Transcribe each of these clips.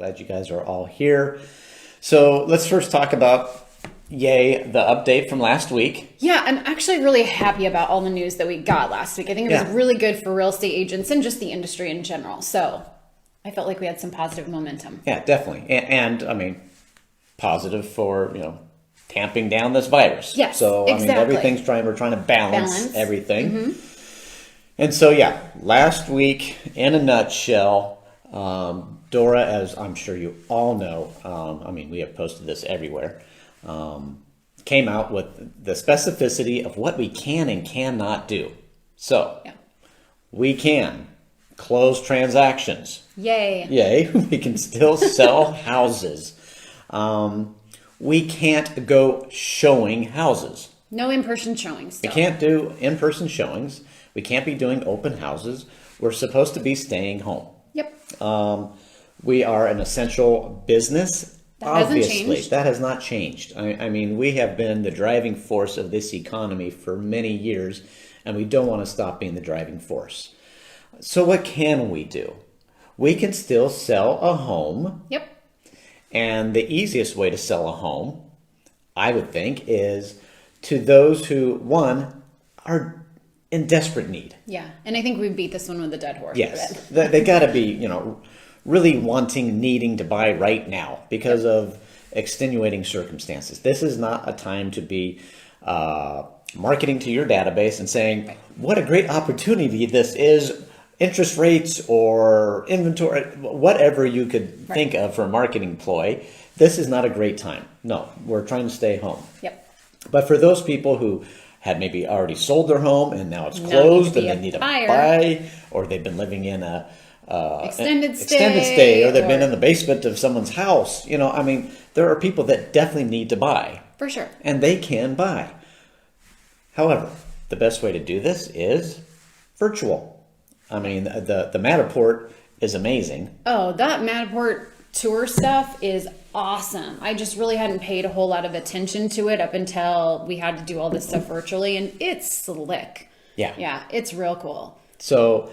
glad you guys are all here. So let's first talk about, the update from last week. Yeah, I'm actually really happy about all the news that we got last week. I think it was really good for real estate agents and just the industry in general. So I felt like we had some positive momentum. Yeah, definitely. And I mean, positive for, tamping down this virus. Yes, so exactly. we're trying to balance everything. Mm-hmm. And so last week in a nutshell, Dora, as I'm sure you all know, we have posted this everywhere, came out with the specificity of what we can and cannot do. So we can close transactions. Yay. We can still sell houses. We can't go showing houses. No in-person showings still. We can't do in-person showings. We can't be doing open houses. We're supposed to be staying home. Yep. We are an essential business. That Obviously, hasn't changed. That has not changed. We have been the driving force of this economy for many years, and we don't want to stop being the driving force. So what can we do? We can still sell a home. Yep. And the easiest way to sell a home, I would think, is to those who, one, are in desperate need. Yeah, and I think we beat this one with a dead horse. Yes, they got to be, really needing to buy right now because of extenuating circumstances. This is not a time to be marketing to your database and saying, what a great opportunity this is, interest rates or inventory, whatever you could think of for a marketing ploy. This is not a great time. No, we're trying to stay home. Yep. But for those people who had maybe already sold their home and now it's closed and they need to buy, or they've been living in a extended stay, or they've been in the basement of someone's house. There are people that definitely need to buy. For sure. And they can buy. However, the best way to do this is virtual. The Matterport is amazing. Oh, that Matterport tour stuff is awesome. I just really hadn't paid a whole lot of attention to it up until we had to do all this stuff virtually, and it's slick. Yeah, it's real cool. So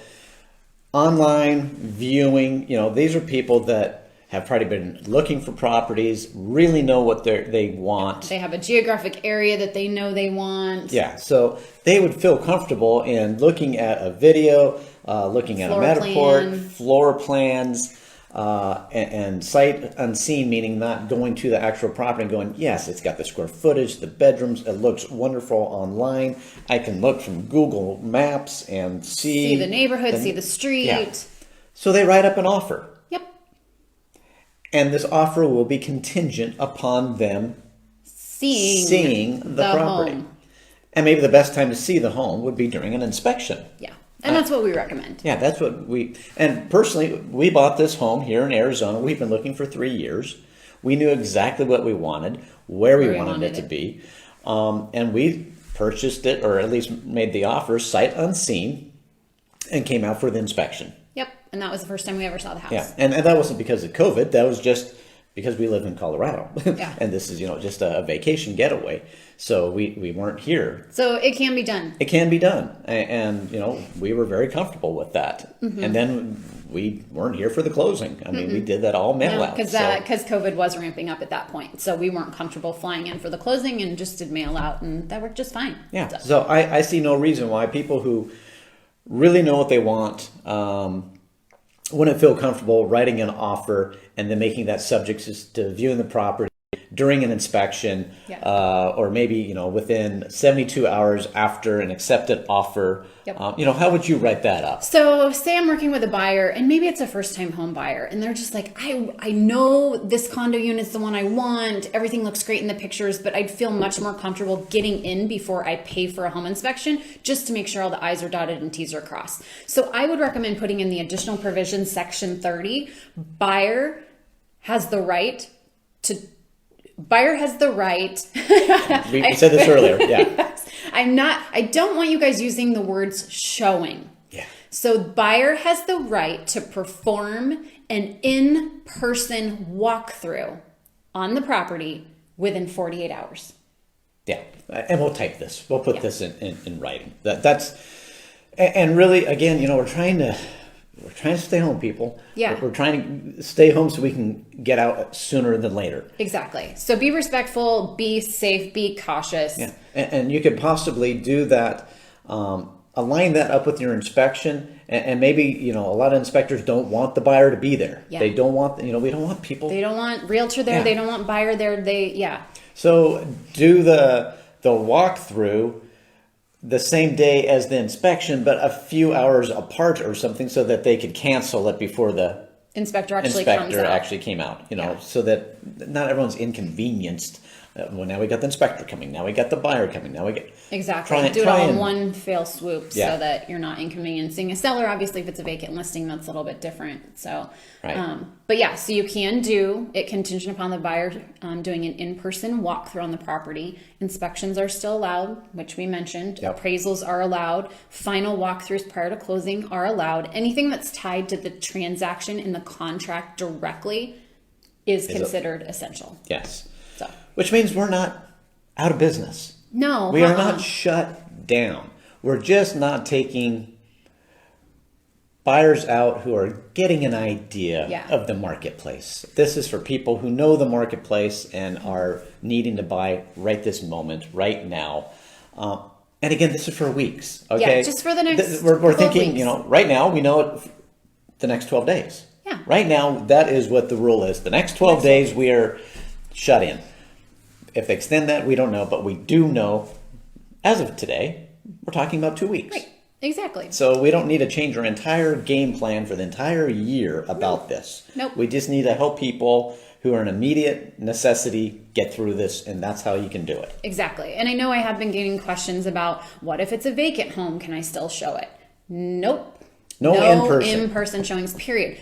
online viewing, these are people that have probably been looking for properties, really know what they want. They have a geographic area that they know they want. Yeah, so they would feel comfortable in looking at a video, looking at a Matterport, floor plans, and sight unseen, meaning not going to the actual property and going, yes, it's got the square footage, the bedrooms, it looks wonderful online. I can look from Google Maps and see the neighborhood, see the street. Yeah. So they write up an offer. Yep. And this offer will be contingent upon them seeing the property. Home. And maybe the best time to see the home would be during an inspection. Yeah. And that's what we recommend. Yeah, that's what and personally, we bought this home here in Arizona. We've been looking for 3 years. We knew exactly what we wanted, where we wanted it to be. And we purchased it, or at least made the offer sight unseen, and came out for the inspection. Yep. And that was the first time we ever saw the house. Yeah. And that wasn't because of COVID. That was just because we live in Colorado. Yeah. And this is, just a vacation getaway. So we weren't here. So it can be done. It can be done. And we were very comfortable with that. Mm-hmm. And then we weren't here for the closing. We did that all mail out. Because COVID was ramping up at that point. So we weren't comfortable flying in for the closing and just did mail out. And that worked just fine. Yeah. So I see no reason why people who really know what they want wouldn't feel comfortable writing an offer and then making that subject to viewing the property during an inspection, or maybe within 72 hours after an accepted offer. Yep. How would you write that up? So say I'm working with a buyer and maybe it's a first-time home buyer and they're just like, I know this condo unit's the one I want. Everything looks great in the pictures, but I'd feel much more comfortable getting in before I pay for a home inspection just to make sure all the I's are dotted and T's are crossed. So I would recommend putting in the additional provision, section 30. Buyer has the right. We said this earlier. Yeah. I don't want you guys using the words showing. Yeah. So buyer has the right to perform an in-person walkthrough on the property within 48 hours. Yeah. And we'll type this. We'll put this in writing. And really, again, we're trying to we're trying to stay home, people. Yeah. We're trying to stay home so we can get out sooner than later. Exactly. So be respectful, be safe, be cautious. Yeah. And you could possibly do that, align that up with your inspection. And maybe, you know, a lot of inspectors don't want the buyer to be there. Yeah. They don't want, you know, we don't want people. They don't want realtor there. Yeah. They don't want buyer there. So do the walkthrough the same day as the inspection, but a few hours apart or something, so that they could cancel it before the inspector actually came out, you know, so that not everyone's inconvenienced. Well, now we got the inspector coming. Now we got the buyer coming. Now we get exactly do it all in one fell swoop, so that you're not inconveniencing a seller. Obviously, if it's a vacant listing, that's a little bit different. So, but yeah, so you can do it contingent upon the buyer doing an in-person walkthrough on the property. Inspections are still allowed, which we mentioned. Yep. Appraisals are allowed. Final walkthroughs prior to closing are allowed. Anything that's tied to the transaction in the contract directly is considered essential. Yes. So. Which means we're not out of business. No. We are not shut down. We're just not taking buyers out who are getting an idea of the marketplace. This is for people who know the marketplace and are needing to buy right this moment, right now. And again, this is for weeks. Okay, yeah, just for the next. We're thinking, weeks. You know, right now we know it the next 12 days. Yeah. Right now, that is what the rule is. The next 12 days we are shut in. If they extend that, we don't know, but we do know, as of today, we're talking about 2 weeks. Right, exactly. So we don't need to change our entire game plan for the entire year about this. Nope. We just need to help people who are an immediate necessity get through this, and that's how you can do it. Exactly. And I know I have been getting questions about, what if it's a vacant home? Can I still show it? Nope. No in-person. In-person showings, period.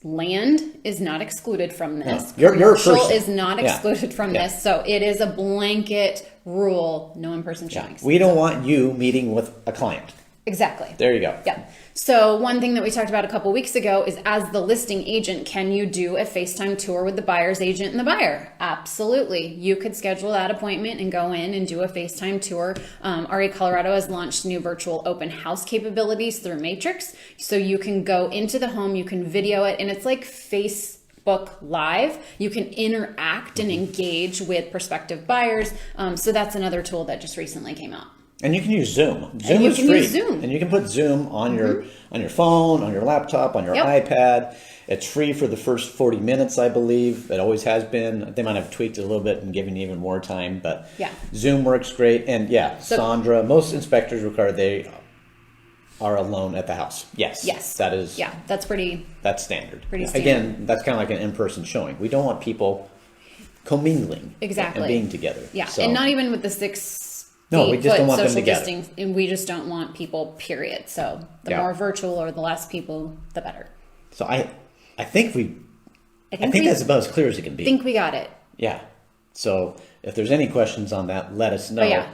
Land is not excluded from this. No, your Commercial person. is not excluded from this. So it is a blanket rule, no in-person showings. We don't want you meeting with a client. Exactly. There you go. Yeah. So one thing that we talked about a couple weeks ago is, as the listing agent, can you do a FaceTime tour with the buyer's agent and the buyer? Absolutely. You could schedule that appointment and go in and do a FaceTime tour. RA Colorado has launched new virtual open house capabilities through Matrix. So you can go into the home, you can video it, and it's like Facebook Live. You can interact and engage with prospective buyers. So that's another tool that just recently came out. And you can use Zoom. Zoom is free. And you can put Zoom on your phone, on your laptop, on your iPad. It's free for the first 40 minutes, I believe. It always has been. They might have tweaked it a little bit and given you even more time, but Zoom works great. And Sandra, most inspectors require they are alone at the house. Yes. That is. Yeah, that's standard. Pretty standard. Again, that's kind of like an in-person showing. We don't want people commingling and being together. Yeah, so. And not even with the 6 No, we just don't want them together. And we just don't want people, period. So the more virtual or the less people, the better. So I think that's about as clear as it can be. I think we got it. Yeah. So if there's any questions on that, let us know. Yeah.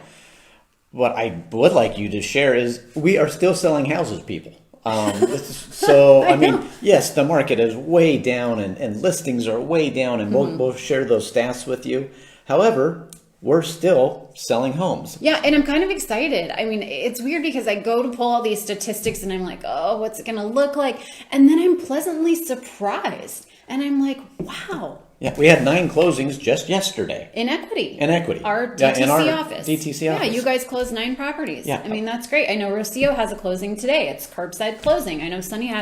What I would like you to share is we are still selling houses, people. So, I mean, yes, the market is way down and listings are way down, and we'll share those stats with you. However, we're still selling homes. Yeah, and I'm kind of excited. I mean, it's weird because I go to pull all these statistics and I'm like, oh, what's it going to look like? And then I'm pleasantly surprised. And I'm like, wow. Yeah, we had 9 closings just yesterday. In equity. Our DTC office. DTC office. Yeah, you guys closed 9 properties. Yeah. I mean, that's great. I know Rocio has a closing today. It's curbside closing. I know Sunny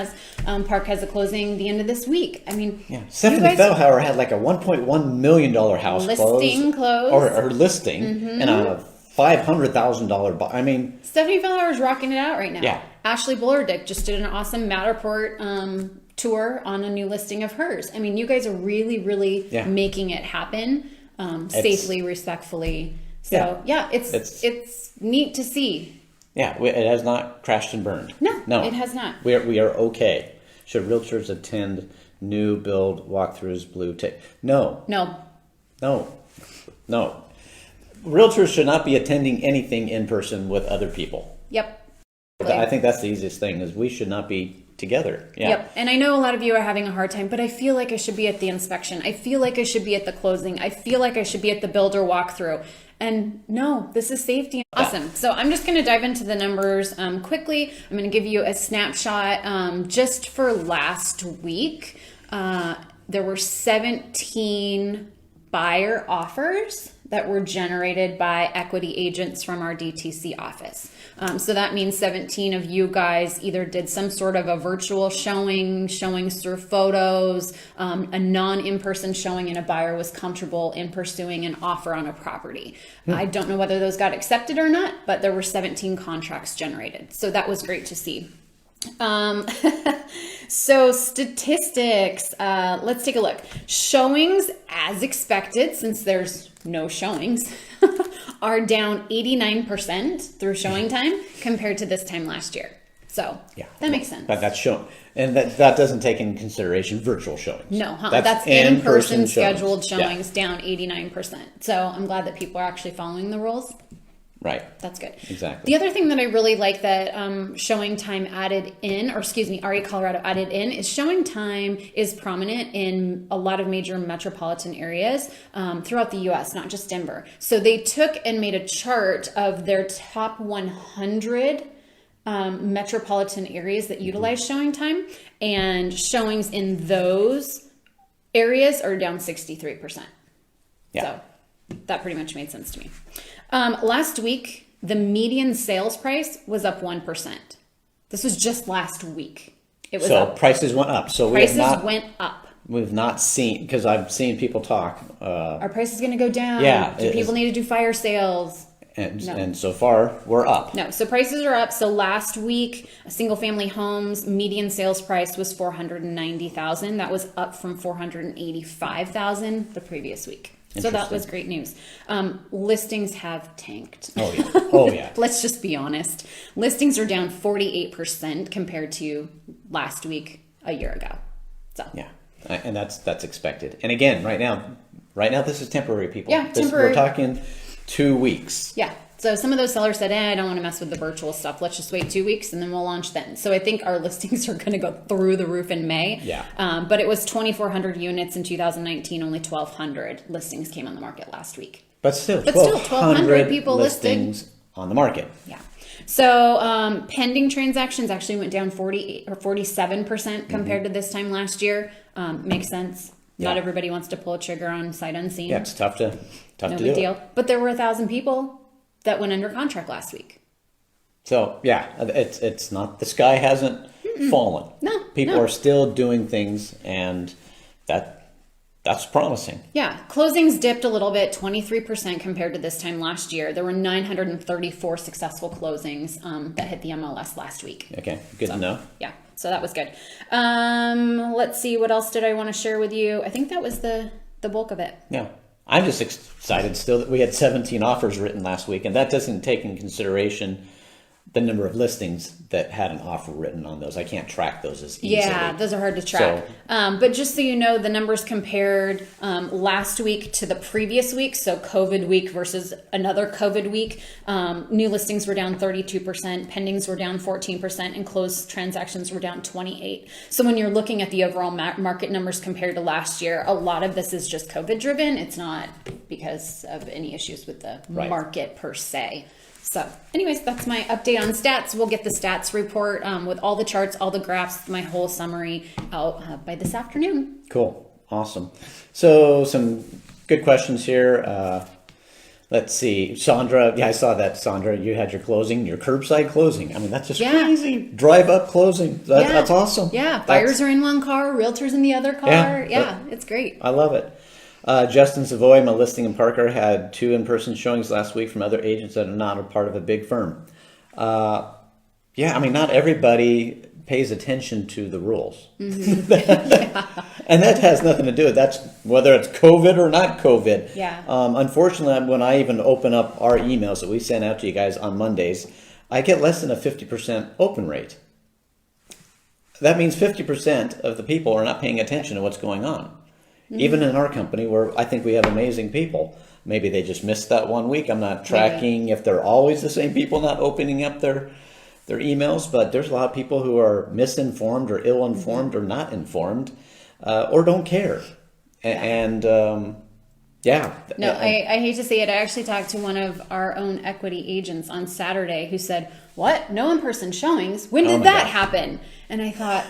Park has a closing the end of this week. I mean, Stephanie Fellhauer had like a $1.1 million house listing closed. Or listing and a $500,000. I mean, Stephanie Fellhauer is rocking it out right now. Yeah. Ashley Bullerdick just did an awesome Matterport tour on a new listing of hers. I mean, you guys are really, really making it happen safely, respectfully. So it's neat to see. Yeah, it has not crashed and burned. No, it has not. We are okay. Should realtors attend new build walkthroughs, blue tape? No. Realtors should not be attending anything in person with other people. Yep. I think that's the easiest thing, is we should not be together. Yeah. Yep. And I know a lot of you are having a hard time, but I feel like I should be at the inspection. I feel like I should be at the closing. I feel like I should be at the builder walkthrough. And no, this is safety. Awesome. So I'm just going to dive into the numbers quickly. I'm going to give you a snapshot just for last week. There were 17 buyer offers that were generated by equity agents from our DTC office. So that means 17 of you guys either did some sort of a virtual showings through photos, a non-in-person showing, and a buyer was comfortable in pursuing an offer on a property. I don't know whether those got accepted or not, but there were 17 contracts generated. So that was great to see. So statistics, let's take a look. Showings as expected, since there's no showings, are down 89% through showing time compared to this time last year. So that makes sense. But that's shown. And that doesn't take into consideration virtual showings. No, that's in-person scheduled showings Yeah. down 89%. So I'm glad that people are actually following the rules. Right. That's good. Exactly. The other thing that I really like that Showing Time added in, or excuse me, RE Colorado added in, is Showing Time is prominent in a lot of major metropolitan areas throughout the U.S., not just Denver. So they took and made a chart of their top 100 metropolitan areas that utilize Showing Time, and showings in those areas are down 63%. Yeah. So that pretty much made sense to me. Last week, the median sales price was up 1%. This was just last week. It was up. Prices went up. So Prices went up. We've not seen, because I've seen people talk. Are prices going to go down? Yeah. Do people need to do fire sales? And so far, we're up. No, so prices are up. So last week, single family homes median sales price was $490,000. That was up from $485,000 the previous week. So that was great news. Listings have tanked. Oh, yeah. Oh, yeah. Let's just be honest. Listings are down 48% compared to last week a year ago. So yeah, and that's expected. And again, right now, this is temporary, people. Yeah, temporary. We're talking 2 weeks. Yeah. So some of those sellers said, I don't want to mess with the virtual stuff. Let's just wait 2 weeks and then we'll launch then. So I think our listings are going to go through the roof in May. Yeah. But it was 2,400 units in 2019. Only 1,200 listings came on the market last week. But still 1,200 people listings on the market. Yeah. So pending transactions actually went down 48 or 47% compared to this time last year. Makes sense. Yeah. Not everybody wants to pull a trigger on sight unseen. Yeah, it's tough to No do big deal. it. But there were 1,000 people that went under contract last week. So yeah, it's not, the sky hasn't fallen. No, People no. are still doing things, and that's promising. Yeah, closings dipped a little bit, 23% compared to this time last year. There were 934 successful closings that hit the MLS last week. Okay, good to know. Yeah, so that was good. Let's see, what else did I want to share with you? I think that was the bulk of it. Yeah. I'm just excited still that we had 17 offers written last week, and that doesn't take in consideration the number of listings that had an offer written on those. I can't track those as easily. Yeah, those are hard to track. But just so you know, the numbers compared last week to the previous week, so COVID week versus another COVID week, new listings were down 32%, pendings were down 14%, and closed transactions were down 28%. So when you're looking at the overall market numbers compared to last year, a lot of this is just COVID driven. It's not because of any issues with the market per se. So anyways, that's my update on stats. We'll get the stats report with all the charts, all the graphs, my whole summary out by this afternoon. Cool. Awesome. So some good questions here. Let's see. Sandra, yeah, I saw that. Sandra, you had your curbside closing. I mean, that's just crazy. Drive up closing. That's awesome. Yeah. Buyers are in one car, realtors in the other car. Yeah, it's great. I love it. Justin Savoy, my listing in Parker, had 2 in-person showings last week from other agents that are not a part of a big firm. Yeah, I mean, not everybody pays attention to the rules. Mm-hmm. And that has nothing to do with that's whether it's COVID or not COVID. Yeah. Unfortunately, when I even open up our emails that we send out to you guys on Mondays, I get less than a 50% open rate. That means 50% of the people are not paying attention to what's going on. Mm-hmm. Even in our company, where I think we have amazing people, maybe they just missed that 1 week. I'm not tracking if they're always the same people not opening up their emails, but there's a lot of people who are misinformed or ill-informed or not informed or don't care. And Yeah. No, I hate to say it. I actually talked to one of our own equity agents on Saturday who said, "What? No in-person showings? When did that happen?" And I thought,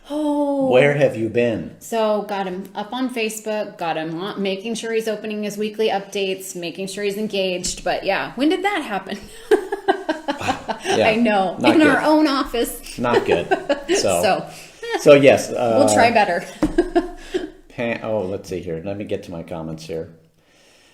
oh. Where have you been? So got him up on Facebook, got him making sure he's opening his weekly updates, making sure he's engaged. But yeah, when did that happen? Yeah, I know. In our own office. Not good. So yes. we'll try better. Let's see here. Let me get to my comments here.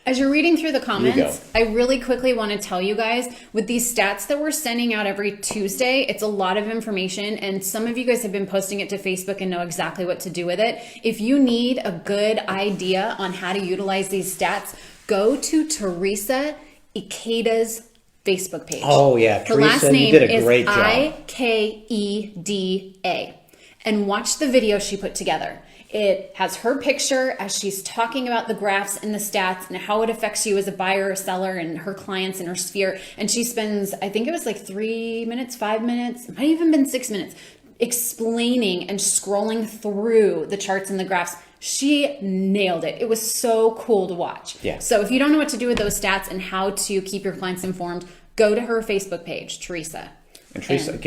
As you're reading through the comments, I really quickly want to tell you guys, with these stats that we're sending out every Tuesday, it's a lot of information, and some of you guys have been posting it to Facebook and know exactly what to do with it. If you need a good idea on how to utilize these stats, go to Teresa Ikeda's Facebook page. Oh, yeah. Her Teresa, last name you did a is great job. Ikeda. And watch the video she put together. It has her picture as she's talking about the graphs and the stats and how it affects you as a buyer or seller and her clients in her sphere. And she spends, I think it was like 3 minutes, 5 minutes, it might have even been 6 minutes, explaining and scrolling through the charts and the graphs. She nailed it. It was so cool to watch. Yeah. So if you don't know what to do with those stats and how to keep your clients informed, go to her Facebook page, Teresa. And Teresa,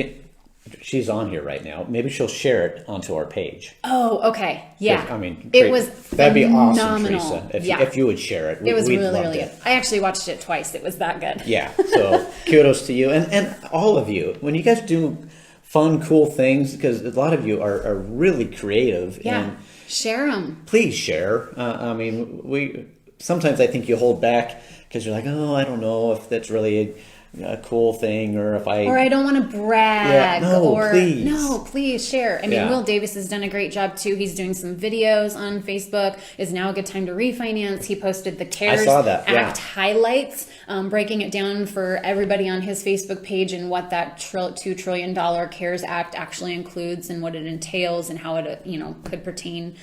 she's on here right now. Maybe she'll share it onto our page. Oh, okay. Yeah. I mean, it was that'd be awesome, phenomenal. Teresa, if you would share it. It was We'd really, love really it. good. I actually watched it twice. It was that good. Yeah. So kudos to you and all of you. When you guys do fun, cool things, because a lot of you are really creative. Yeah. And Share them. please share. I mean, sometimes I think you hold back because you're like, oh, I don't know if that's really a cool thing, or I don't want to brag. Yeah, no, please. No, please share. I mean, Yeah. Will Davis has done a great job too. He's doing some videos on Facebook. Is now a good time to refinance? He posted the CARES saw that, yeah. Act highlights, breaking it down for everybody on his Facebook page and what that $2 trillion CARES Act actually includes and what it entails and how it could pertain.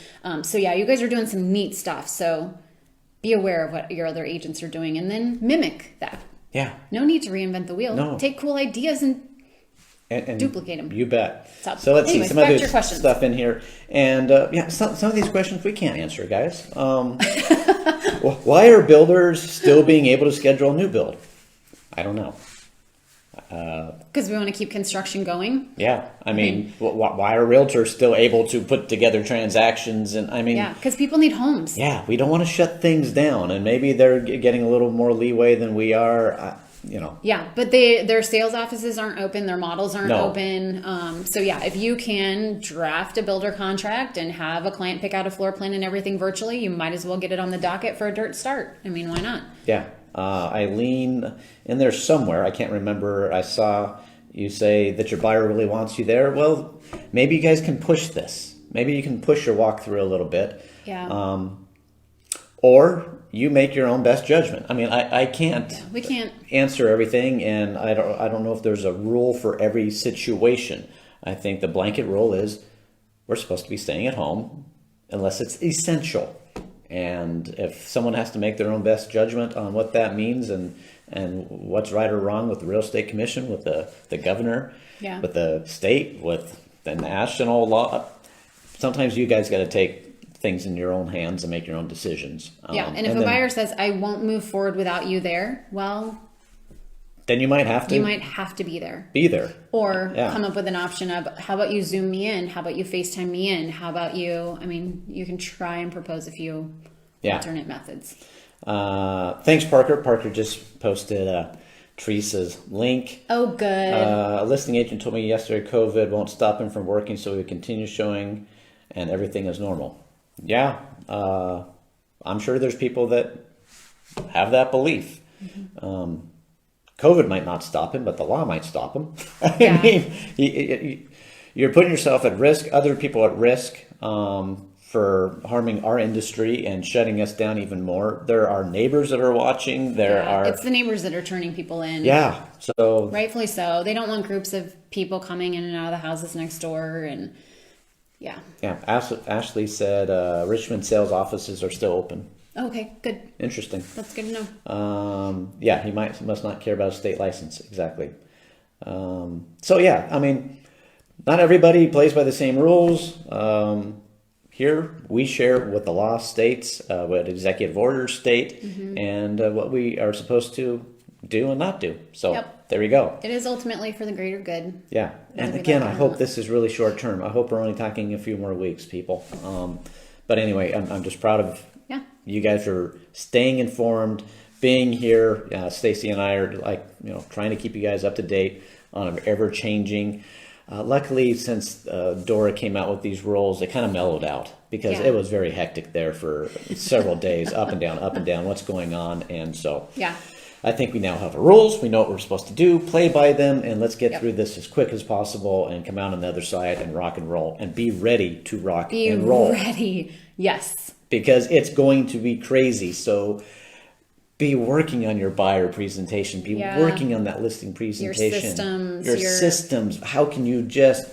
So yeah, you guys are doing some neat stuff. So be aware of what your other agents are doing and then mimic that. Yeah. No need to reinvent the wheel. No. Take cool ideas and duplicate them. You bet. So let's anyways, see some back to other your questions. stuff in here. And some of these questions we can't answer, guys. Why are builders still being able to schedule a new build? I don't know. Because we want to keep construction going. Yeah. I mean, why are realtors still able to put together transactions? And I mean, Yeah, because people need homes. yeah, we don't want to shut things down. And maybe they're getting a little more leeway than we are. Yeah, but their sales offices aren't open, their models aren't No. open. So yeah, if you can draft a builder contract and have a client pick out a floor plan and everything virtually, you might as well get it on the docket for a dirt start. I mean, why not? Yeah. Eileen, in there somewhere, I can't remember, I saw you say that your buyer really wants you there. Well, maybe you guys can push this. Maybe you can push your walkthrough a little bit. Yeah. Or you make your own best judgment. I mean, I can't We can't. answer everything, and I don't know if there's a rule for every situation. I think the blanket rule is we're supposed to be staying at home unless it's essential. And if someone has to make their own best judgment on what that means and what's right or wrong with the real estate commission, with the governor, Yeah. with the state, with the national law, sometimes you guys got to take things in your own hands and make your own decisions. Yeah, and if a buyer says, I won't move forward without you there, well, then you might have to. you might have to be there. be there. Or Yeah. come up with an option of, how about you Zoom me in? How about you FaceTime me in? How about you, you can try and propose a few Yeah. alternate methods. Thanks, Parker. Parker just posted Teresa's link. Oh, good. A listing agent told me yesterday COVID won't stop him from working, so we continue showing and everything is normal. Yeah, I'm sure there's people that have that belief. Mm-hmm. COVID might not stop him, but the law might stop him. Yeah. I mean, you're putting yourself at risk, other people at risk for harming our industry and shutting us down even more. There are neighbors that are watching. It's the neighbors that are turning people in. Yeah, so Rightfully so. They don't want groups of people coming in and out of the houses next door. And yeah. yeah. Ashley said Richmond sales offices are still open. Okay, good. Interesting. That's good to know. Yeah, he must not care about a state license. Exactly. So yeah, I mean, not everybody plays by the same rules. here we share what the law states, what executive orders state, and what we are supposed to do and not do. So there you go. It is ultimately for the greater good. Yeah. And again, I hope this is really short term. I hope we're only talking a few more weeks, people. But anyway, I'm just proud of you guys for staying informed, being here. Stacey and I are trying to keep you guys up to date on an ever changing. Luckily, since Dora came out with these rules, it kind of mellowed out because it was very hectic there for several days, up and down, what's going on. And so I think we now have the rules. We know what we're supposed to do, play by them, and let's get through this as quick as possible and come out on the other side and rock and roll and be ready to rock and roll. Be ready. Yes. Because it's going to be crazy. So be working on your buyer presentation. Be working on that listing presentation. Your systems. How can you just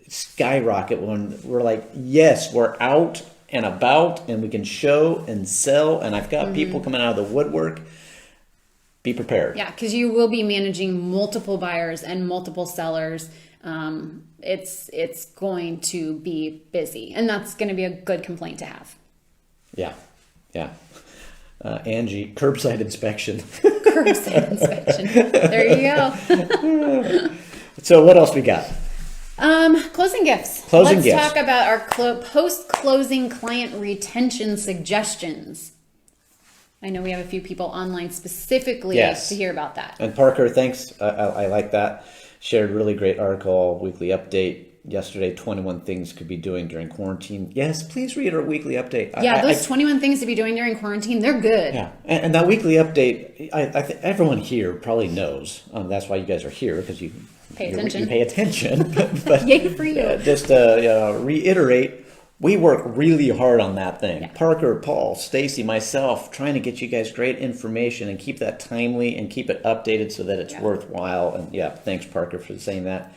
skyrocket when we're like, yes, we're out and about and we can show and sell. And I've got people coming out of the woodwork. Be prepared. Yeah, because you will be managing multiple buyers and multiple sellers. It's going to be busy, and that's going to be a good complaint to have. Yeah. Angie, curbside inspection. Curbside inspection. There you go. So what else we got? Closing gifts. Let's talk about our post-closing client retention suggestions. I know we have a few people online specifically to hear about that. And Parker, thanks. I like that. Shared really great article, weekly update yesterday, 21 things could be doing during quarantine. Yes, please read our weekly update. Yeah, those 21 things to be doing during quarantine, they're good. Yeah, and that weekly update, I think everyone here probably knows. That's why you guys are here, because you pay attention. You pay attention. But yay for you. Just to reiterate, we work really hard on that thing. Yeah. Parker, Paul, Stacey, myself, trying to get you guys great information and keep that timely and keep it updated so that it's worthwhile. And thanks, Parker, for saying that.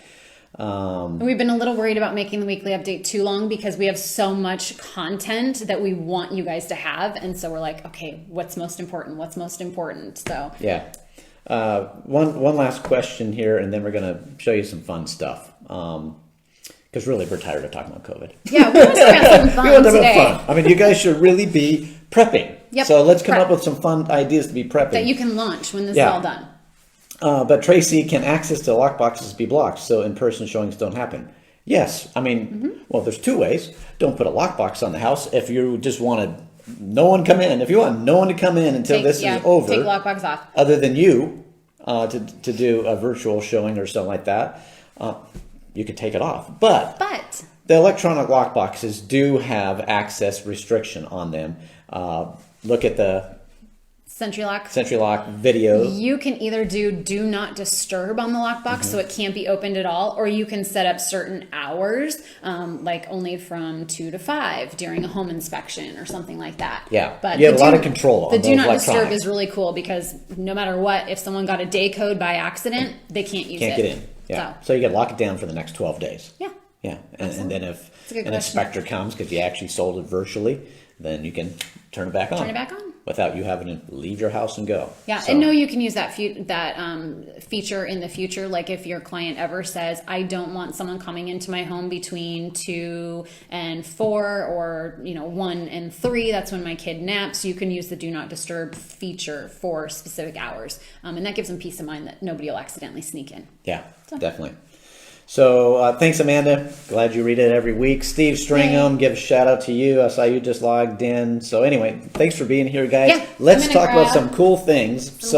We've been a little worried about making the weekly update too long because we have so much content that we want you guys to have. And so we're like, okay, what's most important? What's most important? So one last question here, and then we're going to show you some fun stuff. Because really, we're tired of talking about COVID. Yeah, we want to talk about some fun today. I mean, you guys should really be prepping. Yep. So let's come up with some fun ideas to be prepping. That you can launch when this is all done. But Tracy, can access to lockboxes be blocked so in-person showings don't happen? Yes. I mean, well, there's two ways. Don't put a lockbox on the house if you just want no one come in. If you want no one to come in until this is over. Take lockbox off. Other than you to do a virtual showing or something like that. You could take it off. But the electronic lockboxes do have access restriction on them. Look at the Sentry lock videos. You can either do not disturb on the lockbox, so it can't be opened at all, or you can set up certain hours, like only from 2 to 5 during a home inspection or something like that. Yeah, but you have a lot of control on the those do not disturb is really cool because no matter what, if someone got a day code by accident, they can't use it. Can't get in. Yeah. So you got to lock it down for the next 12 days. Yeah. Yeah. And then if an inspector comes because you actually sold it virtually, then you can turn it back on. Turn it back on. Without you having to leave your house and go. Yeah, and no, you can use that feature in the future. Like if your client ever says, I don't want someone coming into my home between 2 and 4 or 1 and 3, that's when my kid naps, you can use the do not disturb feature for specific hours. And that gives them peace of mind that nobody will accidentally sneak in. Yeah, definitely. So thanks, Amanda. Glad you read it every week. Steve Stringham, give a shout out to you. I saw you just logged in. So anyway, thanks for being here, guys. Yeah, let's talk about some cool things. We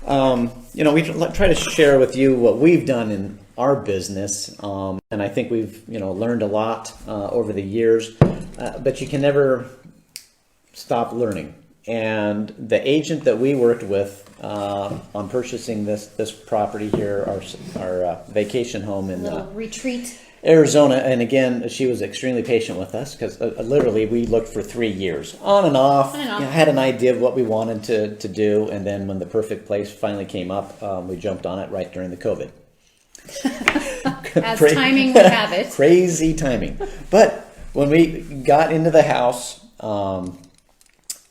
try to share with you what we've done in our business. And I think we've, learned a lot over the years. But you can never stop learning. And the agent that we worked with on purchasing this property here, our vacation home in retreat Arizona, and again, she was extremely patient with us because literally we looked for 3 years, on and off. Had an idea of what we wanted to do, and then when the perfect place finally came up, we jumped on it right during the COVID. As timing would have it. Crazy timing. But when we got into the house,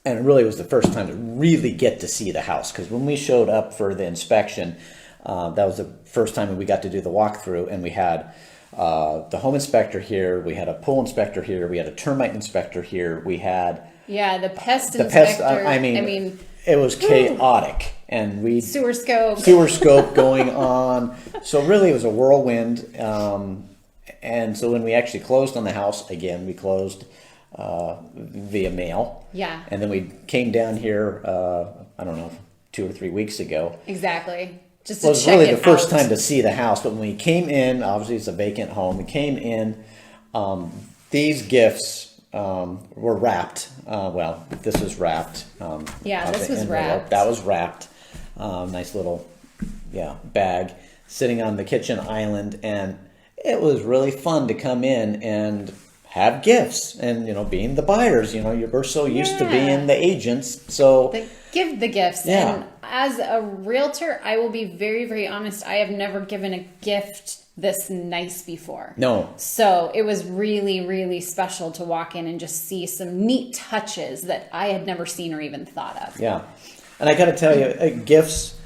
and it really was the first time to really get to see the house. Because when we showed up for the inspection, that was the first time we got to do the walkthrough. And we had the home inspector here. We had a pool inspector here. We had a termite inspector here. We had the pest the inspector. pest. I mean, it was chaotic, and we sewer scope going on. So really, it was a whirlwind. And so when we actually closed on the house again, we closed via mail. Yeah. And then we came down here. I don't know, 2 or 3 weeks ago. Exactly. Just Well, to it was check really it the first out. time to see the house, but when we came in, obviously it's a vacant home. We came in, these gifts were wrapped. Well, this was wrapped. Yeah, this was envelope. wrapped. That was wrapped. Nice little, bag sitting on the kitchen island, and it was really fun to come in and have gifts. And being the buyers, we're so used to being the agents, so. Give the gifts. Yeah. And as a realtor, I will be very, very honest. I have never given a gift this nice before. No. So it was really, really special to walk in and just see some neat touches that I had never seen or even thought of. Yeah. And I got to tell you, gifts,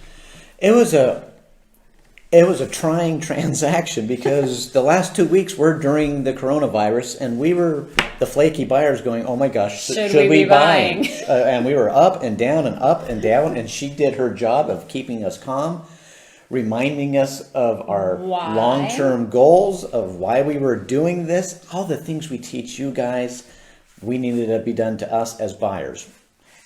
it was a trying transaction because the last 2 weeks were during the coronavirus, and we were the flaky buyers going, oh my gosh, should we be buying? And we were up and down and up and down, and she did her job of keeping us calm, reminding us of our long-term goals, of why we were doing this, all the things we teach you guys, we needed to be done to us as buyers.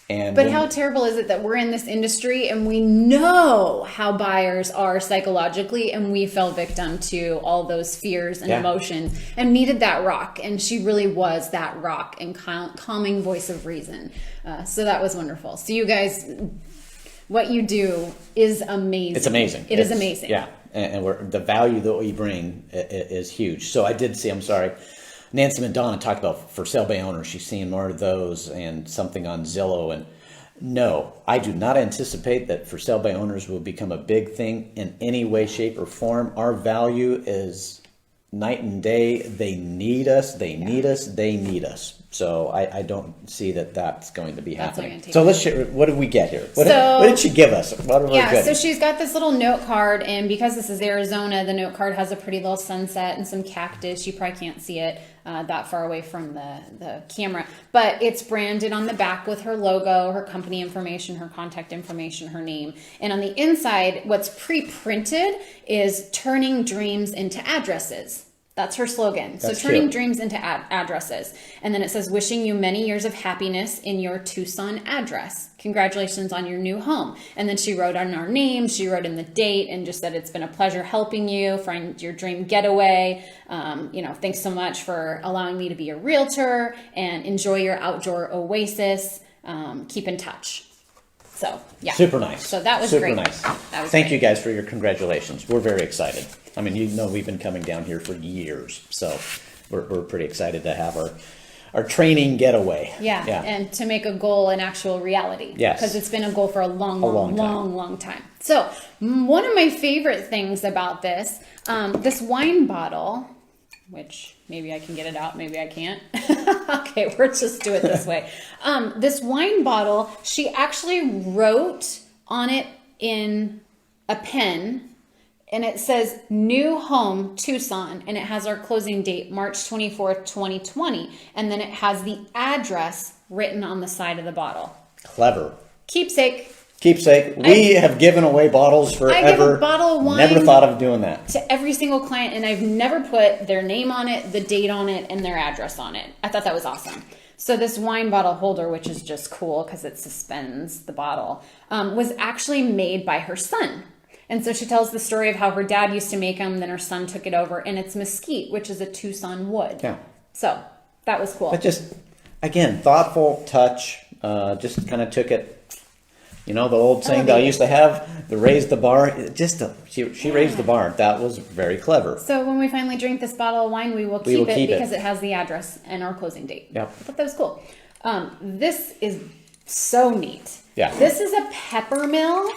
But how terrible is it that we're in this industry and we know how buyers are psychologically, and we fell victim to all those fears and emotions and needed that rock. And she really was that rock and calming voice of reason. So that was wonderful. So you guys, what you do is amazing. It's amazing. It is amazing. Yeah. And the value that we bring is huge. So I did see, I'm sorry, Nancy Madonna talked about for sale by owners. She's seeing more of those and something on Zillow. And no, I do not anticipate that for sale by owners will become a big thing in any way, shape, or form. Our value is night and day. They need us. They need us. They need us. So I don't see that that's going to be happening. So let's share. What did we get here? What did she give us? So she's got this little note card, and because this is Arizona, the note card has a pretty little sunset and some cactus. You probably can't see it that far away from the camera, but it's branded on the back with her logo, her company information, her contact information, her name. And on the inside, what's pre-printed is turning dreams into addresses. That's her slogan. So turning dreams into addresses. And then it says, wishing you many years of happiness in your Tucson address. Congratulations on your new home. And then she wrote on our name, she wrote in the date, and just said, it's been a pleasure helping you find your dream getaway. Thanks so much for allowing me to be a realtor, and enjoy your outdoor oasis. Keep in touch. So, yeah. Super nice. So that was super great. Nice. That was Thank great. you guys for your congratulations. We're very excited. I mean, we've been coming down here for years, so we're pretty excited to have our training getaway. Yeah, and to make a goal an actual reality. Yes. Because it's been a goal for a long time. So one of my favorite things about this wine bottle, which maybe I can get it out, maybe I can't. Okay, we'll just do it this way. This wine bottle, she actually wrote on it in a pen, and it says new home Tucson, and it has our closing date, March 24th, 2020. And then it has the address written on the side of the bottle. Clever. Keepsake. We have given away bottles forever. I give a bottle of wine. Never thought of doing that. To every single client, and I've never put their name on it, the date on it, and their address on it. I thought that was awesome. So this wine bottle holder, which is just cool because it suspends the bottle, was actually made by her son. And so she tells the story of how her dad used to make them, then her son took it over, and it's mesquite, which is a Tucson wood. Yeah. So that was cool. But just, again, thoughtful touch, just kind of took it, the old saying that I used to have, the raise the bar, she raised the bar. That was very clever. So when we finally drink this bottle of wine, we will keep it because it has the address and our closing date. Yep. I thought that was cool. This is so neat. Yeah. This is a pepper mill.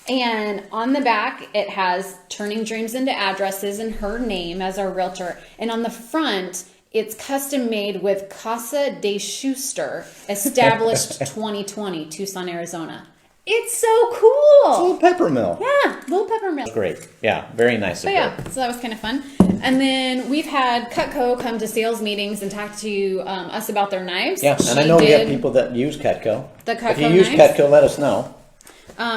And on the back, it has turning dreams into addresses and her name as our realtor. And on the front, it's custom made with Casa de Schuster, established 2020, Tucson, Arizona. It's so cool. It's a little pepper mill. Yeah, little pepper mill. Great. Yeah, very nice of her. Yeah, so that was kind of fun. And then we've had Cutco come to sales meetings and talk to us about their knives. Yeah, and I know we have people that use Cutco. The Cutco If you use knives? Cutco, let us know.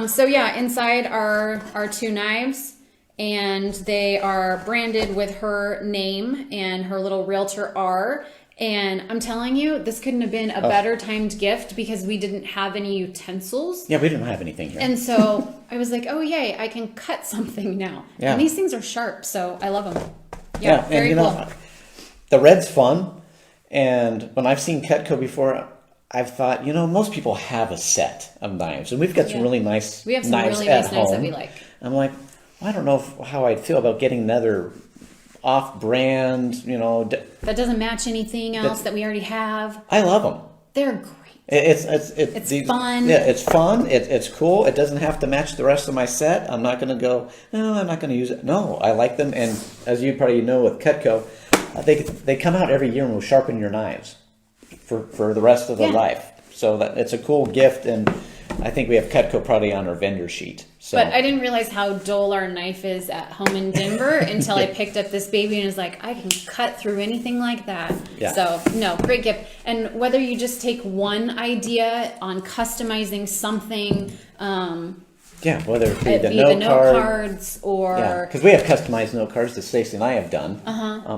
So yeah, inside are 2 knives, and they are branded with her name and her little realtor R. And I'm telling you, this couldn't have been a better timed gift because we didn't have any utensils. Yeah, we didn't have anything here. And so I was like, oh yay, I can cut something now. Yeah. And these things are sharp, so I love them. Yeah, very and you cool. know, the red's fun. And when I've seen Cutco before, I've thought, you know, most people have a set of knives, and we've got some really nice We have some knives really at nice home. knives that we like. I'm like, well, I don't know how I'd feel about getting another off-brand, you know. That doesn't match anything else that we already have. I love them. They're great. It's fun. Yeah, it's fun. It's cool. It doesn't have to match the rest of my set. I'm not going to go, no, I'm not going to use it. No, I like them. And as you probably know with Cutco, they come out every year and will sharpen your knives for the rest of the life. So that it's a cool gift, and I think we have Cutco probably on our vendor sheet. So. But I didn't realize how dull our knife is at home in Denver until I picked up this baby and was like, I can cut through anything like that. Yeah. So, no, great gift. And whether you just take one idea on customizing something, whether it be the be note the note cards or... Yeah, because we have customized note cards that Stacey and I have done.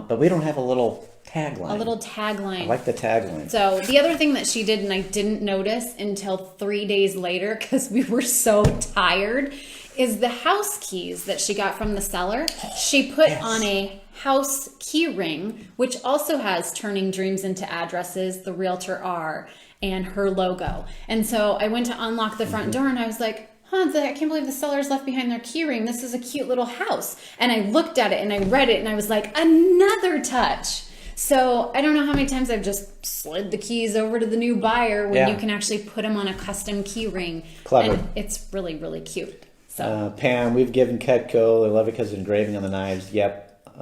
But we don't have a little tagline. A little tagline. I like the tagline. So the other thing that she did, and I didn't notice until 3 days later because we were so tired, is the house keys that she got from the seller. She put on a house key ring, which also has turning dreams into addresses, the realtor R, and her logo. And so I went to unlock the front door and I was like, I can't believe the sellers left behind their key ring. This is a cute little house. And I looked at it and I read it and I was like, another touch. So I don't know how many times I've just slid the keys over to the new buyer when you can actually put them on a custom key ring. Clever. And it's really, really cute. So Pam, we've given Cutco. They love it because of engraving on the knives. Yep.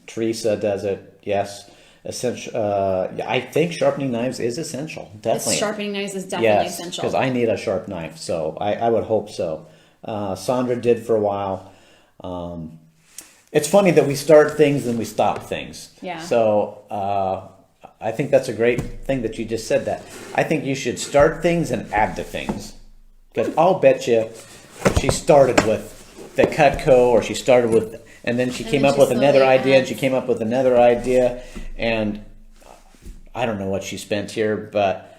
Teresa does it. Yes. Essential. I think sharpening knives is essential. Definitely. Sharpening knives is definitely essential. Because I need a sharp knife. So I would hope so. Sandra did for a while. It's funny that we start things and we stop things. Yeah. So I think that's a great thing that you just said that. I think you should start things and add to things. Because I'll bet you she started with the Cutco, or she started with, and then she came up with another idea, and she came up with another idea, and I don't know what she spent here, but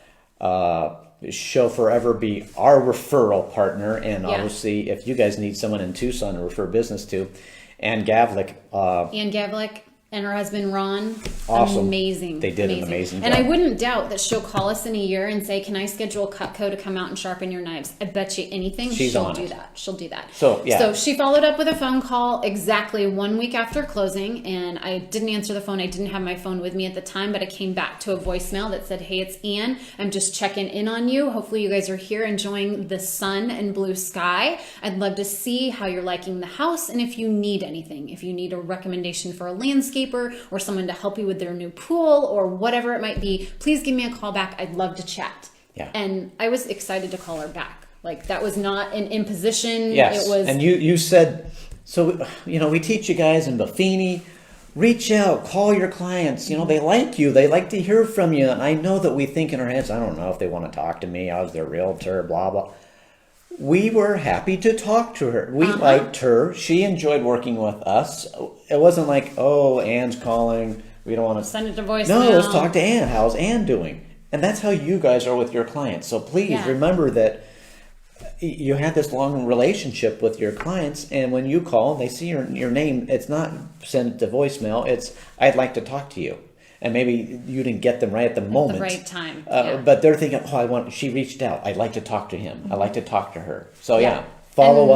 she'll forever be our referral partner. And obviously, if you guys need someone in Tucson to refer business to, Ann Gavlik. Ann Gavlik and her husband Ron. Awesome. Amazing. They did an amazing And job. I wouldn't doubt that she'll call us in a year and say, can I schedule Cutco to come out and sharpen your knives? I bet you anything she'll do that. She'll do that. So, yeah. So she followed up with a phone call exactly 1 week after closing, and I didn't answer the phone. I didn't have my phone with me at the time, but I came back to a voicemail that said, hey, it's Ann. I'm just checking in on you. Hopefully you guys are here enjoying the sun and blue sky. I'd love to see how you're liking the house, and if you need anything, if you need a recommendation for a landscaper or someone to help you with their new pool or whatever it might be, please give me a call back. I'd love to chat. Yeah. And I was excited to call her back. Like, that was not an imposition. Yes. It was. And you said, so, we teach you guys in Buffini, reach out, call your clients. They like you. They like to hear from you. And I know that we think in our heads, I don't know if they want to talk to me. I was their realtor, blah, blah. We were happy to talk to her. We liked her. She enjoyed working with us. It wasn't like, oh, Ann's calling. We don't want to Send it to voicemail. No, let's talk to Ann. How's Ann doing? And that's how you guys are with your clients. So please remember that you had this long relationship with your clients, and when you call, they see your name. It's not send it to voicemail. It's, I'd like to talk to you. And maybe you didn't get them right at the moment. the right time. But they're thinking, she reached out. I'd like to talk to him. I'd like to talk to her. So follow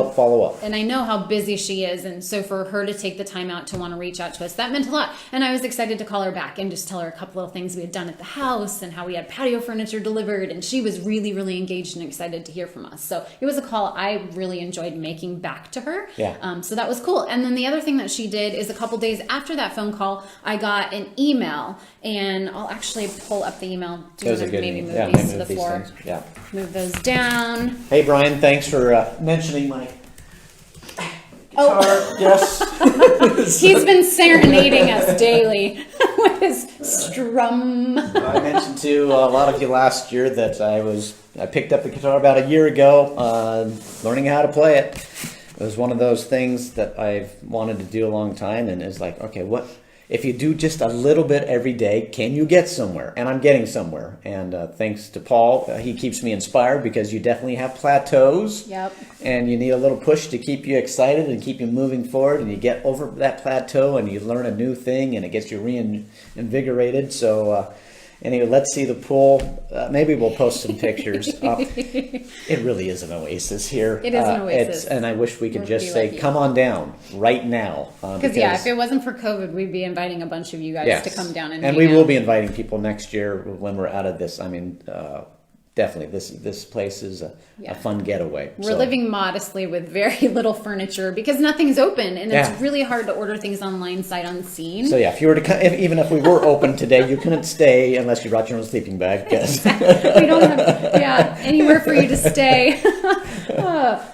up. And I know how busy she is. And so for her to take the time out to want to reach out to us, that meant a lot. And I was excited to call her back and just tell her a couple little things we had done at the house and how we had patio furniture delivered. And she was really, really engaged and excited to hear from us. So it was a call I really enjoyed making back to her. Yeah. So that was cool. And then the other thing that she did is a couple days after that phone call, I got an email. And I'll actually pull up the email. Do you want to maybe move these to the floor? Things. Yeah. Move those down. Hey, Brian, thanks for mentioning my guitar, yes. He's been serenading us daily with his strum. I mentioned to a lot of you last year that I picked up the guitar about a year ago, learning how to play it. It was one of those things that I've wanted to do a long time, and it's like, okay, what if you do just a little bit every day, can you get somewhere? And I'm getting somewhere. And thanks to Paul, he keeps me inspired, because you definitely have plateaus. Yep. And you need a little push to keep you excited and keep you moving forward. And you get over that plateau and you learn a new thing, and it gets you reinvigorated. So anyway, let's see the pool. Maybe we'll post some pictures. It really is an oasis here. It is an oasis. And I wish we could We're just pretty say, lucky. come on down right now. Because if it wasn't for COVID, we'd be inviting a bunch of you guys to come down and we hang will out. be inviting people next year when we're out of this. I mean, definitely, this place is a fun getaway. We're living modestly with very little furniture because nothing's open, and Yeah. it's really hard to order things online sight unseen. So if you were to come, even if we were open today, you couldn't stay unless you brought your own sleeping bag. Yes. We don't have anywhere for you to stay.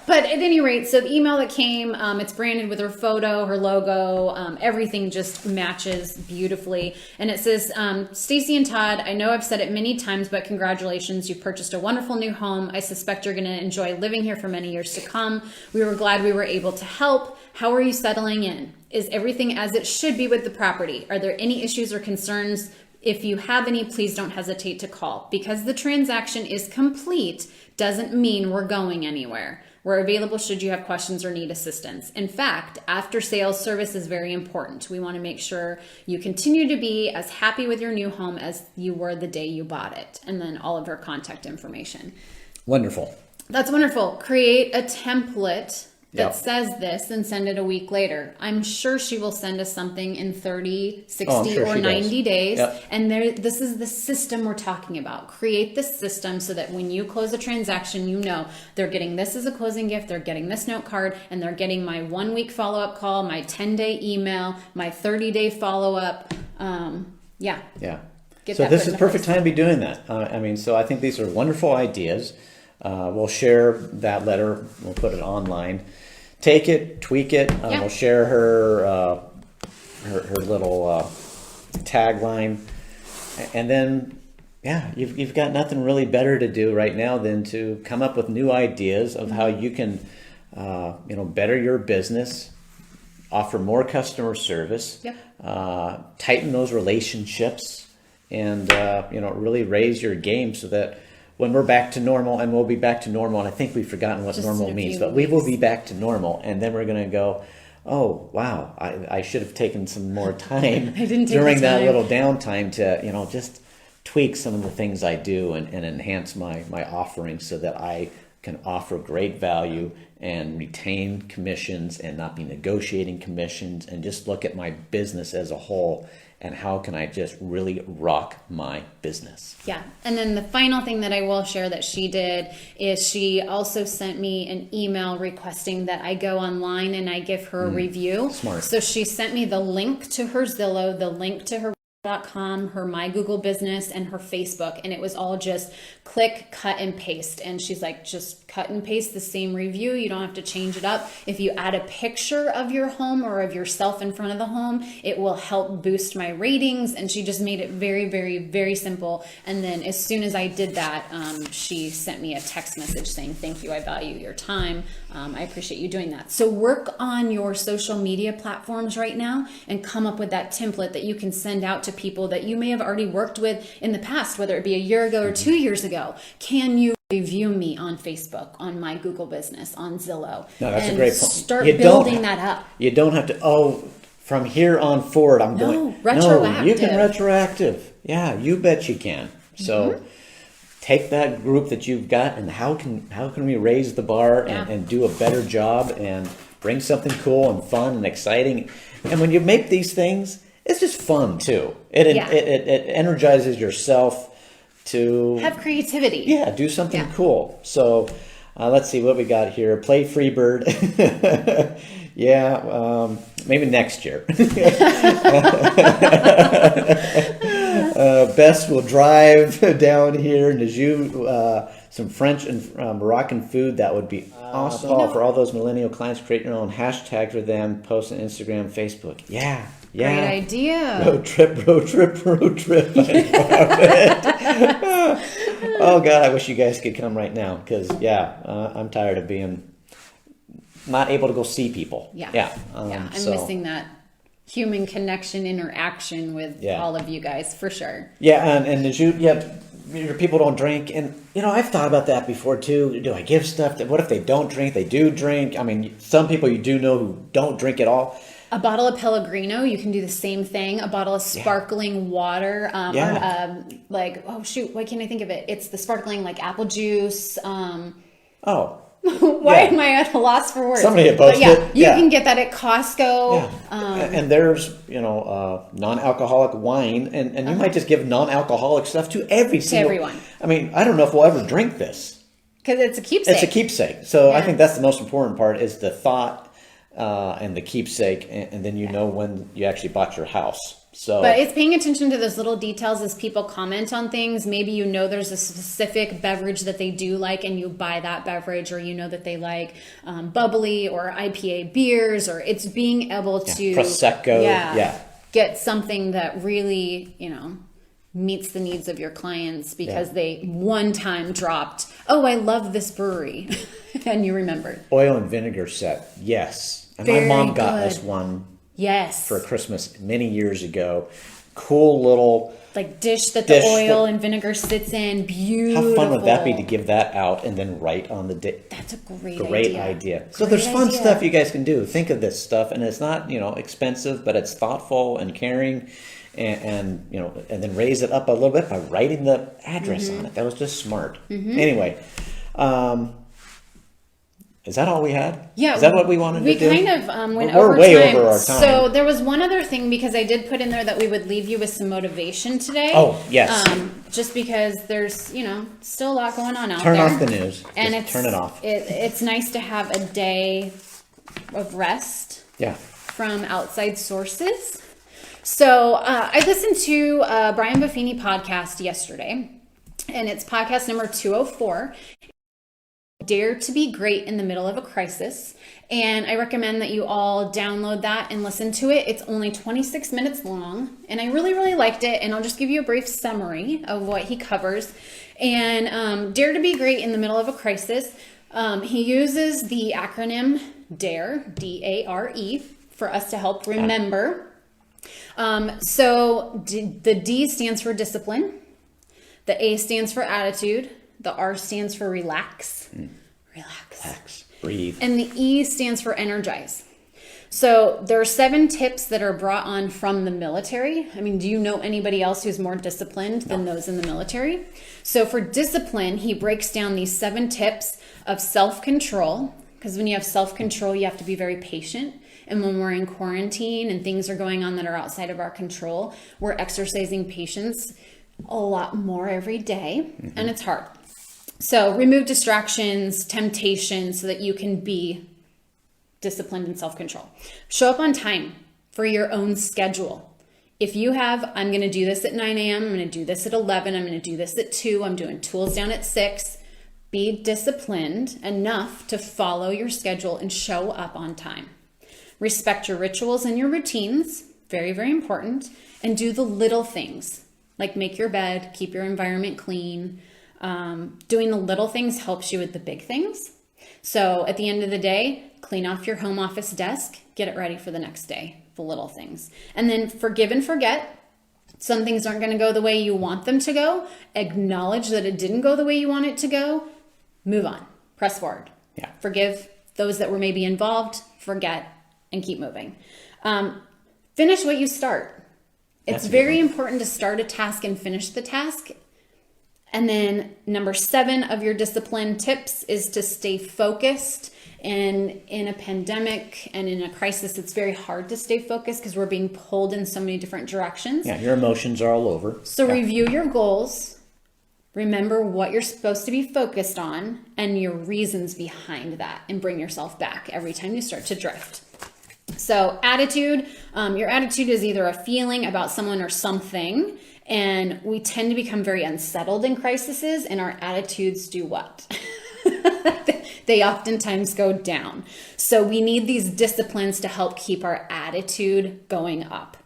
But at any rate, so the email that came, it's branded with her photo, her logo, everything just matches beautifully. And it says, Stacey and Todd, I know I've said it many times, but congratulations, you've purchased a wonderful new home. I suspect you're going to enjoy living here for many years to come. We were glad we were able to help. How are you settling in? Is everything as it should be with the property? Are there any issues or concerns? If you have any, please don't hesitate to call. Because the transaction is complete doesn't mean we're going anywhere. We're available should you have questions or need assistance. In fact, after sales service is very important. We want to make sure you continue to be as happy with your new home as you were the day you bought it. And then all of our contact information. Wonderful. That's wonderful. Create a template that Yep. says this and send it a week later. I'm sure she will send us something in 30, 60, I'm sure or she 90 does. days. Yep. And this is the system we're talking about. Create the system so that when you close a transaction, you know they're getting this as a closing gift, they're getting this note card, and they're getting my 1 week follow-up call, my 10-day email, my 30-day follow-up. Yeah. Get So that this put is into perfect place. time to be doing that. So I think these are wonderful ideas. We'll share that letter. We'll put it online. Take it, tweak it. Yeah. We'll share her little tagline, and then you've got nothing really better to do right now than to come up with new ideas of how you can better your business, offer more customer service, tighten those relationships, and really raise your game so that when we're back to normal, and we'll be back to normal, and I think we've forgotten what Just normal in a means, few but we will weeks. be back to normal, and then we're going to go, oh, wow, I should have taken some more time I didn't take during the that time. little downtime to, just tweak some of the things I do and enhance my offering so that I can offer great value and retain commissions and not be negotiating commissions, and just look at my business as a whole and how can I just really rock my business. Yeah. And then the final thing that I will share that she did is she also sent me an email requesting that I go online and I give her a review. Smart. So she sent me the link to her Zillow, the link to her .com, her My Google Business, and her Facebook, and it was all just click, cut, and paste. And she's like, just cut and paste the same review. You don't have to change it up. If you add a picture of your home or of yourself in front of the home, it will help boost my ratings. And she just made it very, very, very simple. And then as soon as I did that, she sent me a text message saying, thank you, I value your time. I appreciate you doing that. So work on your social media platforms right now and come up with that template that you can send out to people that you may have already worked with in the past, whether it be a year ago or 2 years ago. Can you review me on Facebook, on My Google Business, on Zillow? No, that's a and great point. Start You don't building that up. You don't have to, from here on forward, I'm going. No, you can retroactive. retroactive. Yeah, you bet you can. So take that group that you've got, and how can we raise the bar and do a better job and bring something cool and fun and exciting. And when you make these things, it's just fun too. It energizes yourself to Have creativity. Yeah, do something cool. So let's see what we got here. Play Freebird. Maybe next year. Bess will drive down here, and as you some French and Moroccan food, that would be awesome. Paul, for all those millennial clients, create your own hashtag for them, post on Instagram, Facebook. Yeah. Great idea. Road trip. I love it. Oh, God, I wish you guys could come right now because, I'm tired of being not able to go see people. I'm missing that human connection, interaction with all of you guys, for sure. And your people don't drink. And, I've thought about that before, too. Do I give stuff? What if they don't drink? They do drink. I mean, some people you do know who don't drink at all. A bottle of Pellegrino, you can do the same thing. A bottle of sparkling water. Why can't I think of it? It's the sparkling, apple juice. Why am I at a loss for words? Somebody had posted it. You can get that at Costco. And there's, non-alcoholic wine. And you might just give non-alcoholic stuff to everyone. I mean, I don't know if we'll ever drink this. Because it's a keepsake. It's a keepsake. So I think that's the most important part is the thought. And the keepsake, and then know when you actually bought your house. But it's paying attention to those little details as people comment on things. Maybe there's a specific beverage that they do like, and you buy that beverage, or that they like bubbly or IPA beers, or it's being able to Prosecco. Get something that really meets the needs of your clients because they one time dropped, oh, I love this brewery, and you remembered. Oil and vinegar set, yes. And my mom got us one for Christmas many years ago. Cool little dish that the oil and vinegar sits in. Beautiful. How fun would that be to give that out and then write on the day? That's a great idea. So there's fun stuff you guys can do. Think of this stuff, and it's not expensive, but it's thoughtful and caring. And then raise it up a little bit by writing the address on it. That was just smart. Anyway, is that all we had? Yeah. Is that what we wanted to do? We kind of went We're over way time. over our time. So there was one other thing, because I did put in there that we would leave you with some motivation today. Oh, yes. Just because there's, still a lot going on out there. Turn off the news. And turn it off. It's nice to have a day of rest from outside sources. So I listened to Brian Buffini podcast yesterday, and it's podcast number 204. Dare to be great in the middle of a crisis. And I recommend that you all download that and listen to it. It's only 26 minutes long, and I really, really liked it. And I'll just give you a brief summary of what he covers. And dare to be great in the middle of a crisis. He uses the acronym DARE, D-A-R-E, for us to help remember. So the D stands for discipline. The A stands for attitude. The R stands for relax. Relax. Breathe. And the E stands for energize. So there are 7 tips that are brought on from the military. I mean, do you know anybody else who's more disciplined than those in the military? So for discipline, he breaks down these 7 tips of self-control, because when you have self-control, you have to be very patient. And when we're in quarantine and things are going on that are outside of our control, we're exercising patience a lot more every day, and it's hard. So remove distractions, temptations, so that you can be disciplined and self-control. Show up on time for your own schedule. If you have, I'm going to do this at 9 a.m., I'm going to do this at 11, I'm going to do this at 2, I'm doing tools down at 6, be disciplined enough to follow your schedule and show up on time. Respect your rituals and your routines, very, very important, and do the little things, like make your bed, keep your environment clean. Doing the little things helps you with the big things. So at the end of the day, clean off your home office desk, get it ready for the next day, the little things. And then forgive and forget. Some things aren't going to go the way you want them to go. Acknowledge that it didn't go the way you want it to go. Move on. Press forward. Forgive those that were maybe involved, forget, and keep moving. Finish what you start. It's very important to start a task and finish the task. And then number 7 of your discipline tips is to stay focused. And in a pandemic and in a crisis, it's very hard to stay focused because we're being pulled in so many different directions. Yeah, your emotions are all over. So review your goals. Remember what you're supposed to be focused on and your reasons behind that, and bring yourself back every time you start to drift. So attitude, your attitude is either a feeling about someone or something, And we tend to become very unsettled in crises, and our attitudes do what? They oftentimes go down. So we need these disciplines to help keep our attitude going up.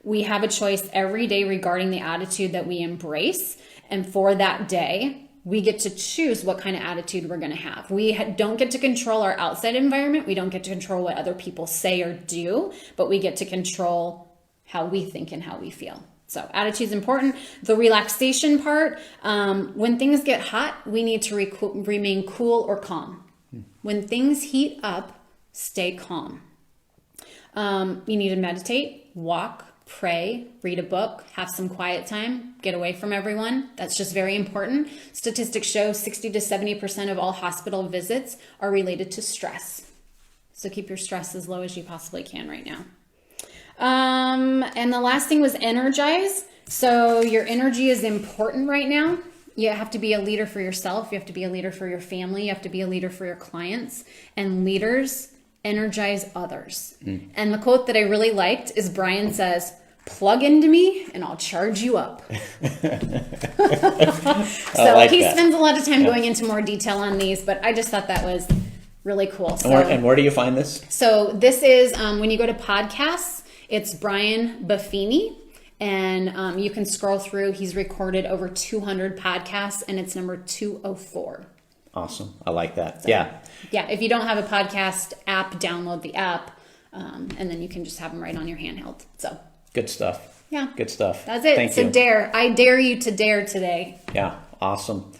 We have a choice every day regarding the attitude that we embrace. And for that day, we get to choose what kind of attitude we're going to have. We don't get to control our outside environment. We don't get to control what other people say or do, but we get to control how we think and how we feel. So attitude is important. The relaxation part, when things get hot, we need to remain cool or calm. When things heat up, stay calm. You need to meditate, walk, pray, read a book, have some quiet time, get away from everyone. That's just very important. Statistics show 60 to 70% of all hospital visits are related to stress. So keep your stress as low as you possibly can right now. And the last thing was energize. So your energy is important right now. You have to be a leader for yourself. You have to be a leader for your family. You have to be a leader for your clients. And leaders energize others. And the quote that I really liked is Brian says, "Plug into me and I'll charge you up." So like he that. spends a lot of time going into more detail on these, but I just thought that was really cool. So, And where do you find this? So this is when you go to podcasts, it's Brian Buffini, and you can scroll through. He's recorded over 200 podcasts, and it's number 204. Awesome. I like that. So, yeah. Yeah. If you don't have a podcast app, download the app, and then you can just have them right on your handheld. So Good stuff. yeah, Good stuff. that's it. Thank So you. I dare you to dare today. Yeah. Awesome.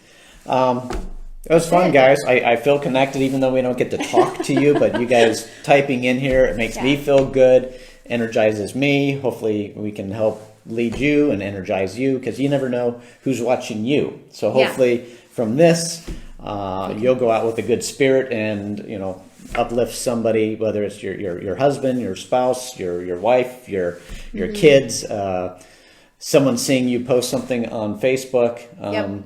It was fun, guys. I feel connected, even though we don't get to talk to you, but you guys typing in here, it makes me feel good, energizes me. Hopefully we can help lead you and energize you, because you never know who's watching you. So hopefully from this, you'll go out with a good spirit and, uplift somebody, whether it's your husband, your spouse, your wife, your kids, someone seeing you post something on Facebook.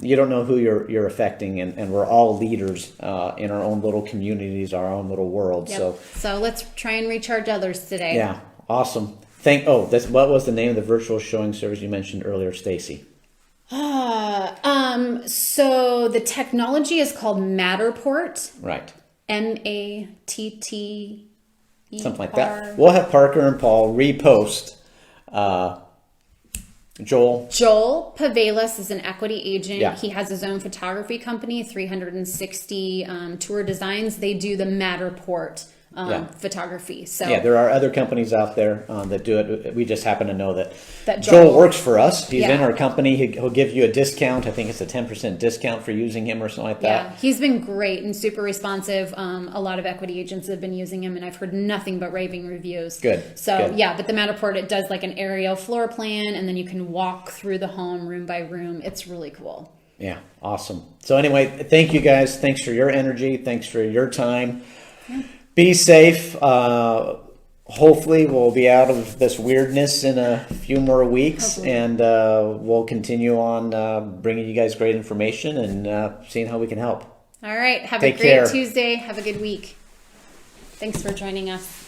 You don't know who you're affecting, and we're all leaders in our own little communities, our own little world. So let's try and recharge others today. yeah, awesome. What was the name of the virtual showing service you mentioned earlier, Stacey? So the technology is called Matterport. Right. MATT. Something like that. We'll have Parker and Paul repost. Joel Pavelis is an equity agent. Yeah. He has his own photography company, 360 Tour Designs. They do the Matterport photography. So yeah, there are other companies out there that do it. We just happen to know that Joel Joel works for us. He's in our company. He'll give you a discount. I think it's a 10% discount for using him or something like that. Yeah, he's been great and super responsive. A lot of equity agents have been using him, and I've heard nothing but raving reviews. Good. So Good. yeah, but the Matterport, it does like an aerial floor plan, and then you can walk through the home room by room. It's really cool. Yeah, awesome. So anyway, thank you guys. Thanks for your energy. Thanks for your time. Yeah. Be safe. Hopefully we'll be out of this weirdness in a few more weeks. Hopefully. And we'll continue on bringing you guys great information and seeing how we can help. All right. Have Take a great care. Tuesday. Have a good week. Thanks for joining us.